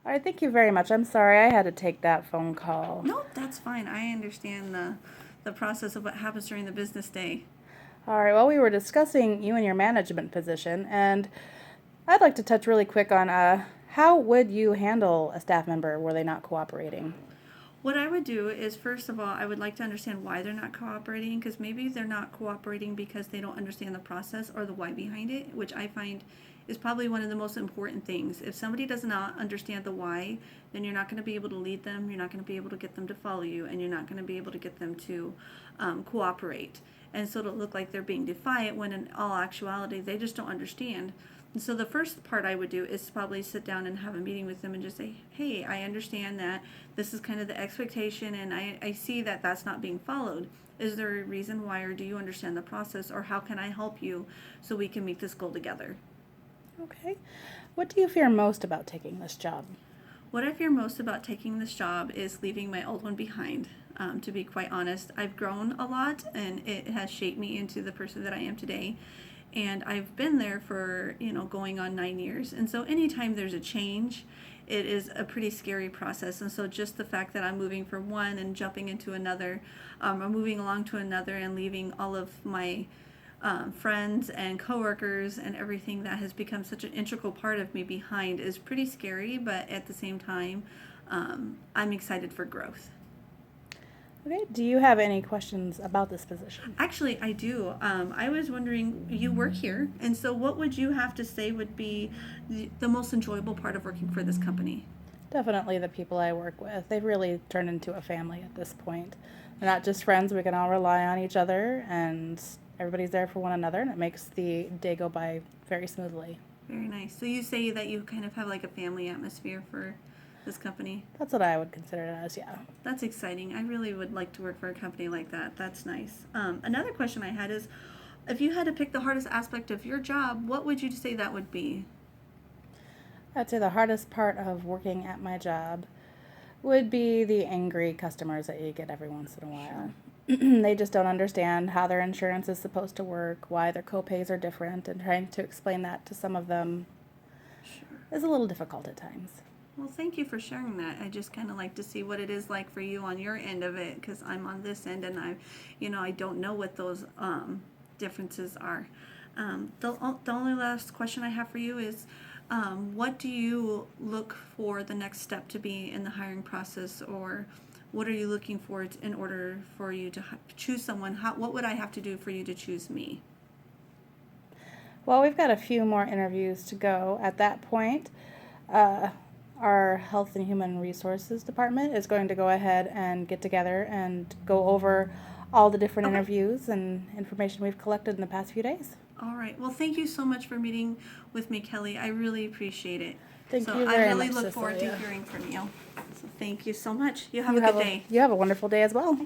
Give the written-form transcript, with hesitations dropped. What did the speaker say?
All right, thank you very much. I'm sorry I had to take that phone call. Nope, that's fine. I understand the process of what happens during the business day. All right, well, we were discussing you and your management position, and I'd like to touch really quick on how would you handle a staff member were they not cooperating? What I would do is, first of all, I would like to understand why they're not cooperating, because maybe they're not cooperating because they don't understand the process or the why behind it, which I find is probably one of the most important things. If somebody does not understand the why, then you're not going to be able to lead them, you're not going to be able to get them to follow you, and you're not going to be able to get them to cooperate. And so it'll look like they're being defiant when in all actuality they just don't understand. And so the first part I would do is probably sit down and have a meeting with them and just say, hey, I understand that this is kind of the expectation and I see that that's not being followed. Is there a reason why, or do you understand the process, or how can I help you so we can meet this goal together? Okay. What do you fear most about taking this job? What I fear most about taking this job is leaving my old one behind. To be quite honest, I've grown a lot and it has shaped me into the person that I am today. And I've been there for, going on 9 years. And so anytime there's a change, it is a pretty scary process. And so just the fact that I'm moving from one and jumping into another, or moving along to another and leaving all of my friends and coworkers and everything that has become such an integral part of me behind is pretty scary, but at the same time, I'm excited for growth. Okay. Do you have any questions about this position? Actually, I do. I was wondering, you work here, and so what would you have to say would be the most enjoyable part of working for this company? Definitely the people I work with. They've really turned into a family at this point. They're not just friends, we can all rely on each other, and everybody's there for one another, and it makes the day go by very smoothly. Very nice. So you say that you kind of have like a family atmosphere for this company. That's what I would consider it as, yeah. That's exciting. I really would like to work for a company like that. That's nice. Another question I had is, if you had to pick the hardest aspect of your job, what would you say that would be? I'd say the hardest part of working at my job would be the angry customers that you get every once in a while. They just don't understand how their insurance is supposed to work, why their copays are different, and trying to explain that to some of them Sure. is a little difficult at times. Well, thank you for sharing that. I just kind of like to see what it is like for you on your end of it, because I'm on this end and I don't know what those differences are. The only last question I have for you is, what do you look for the next step to be in the hiring process, or what are you looking for in order for you to choose someone? What would I have to do for you to choose me? Well, we've got a few more interviews to go. At that point, uh, our Health and Human Resources Department is going to go ahead and get together and go over all the different Okay. interviews and information we've collected in the past few days. All right. Well, thank you so much for meeting with me, Kelly. I really appreciate it. Thank So you I very really much, look forward to Cecilia. hearing from you. So thank you so much. You have a good day. You have a wonderful day as well.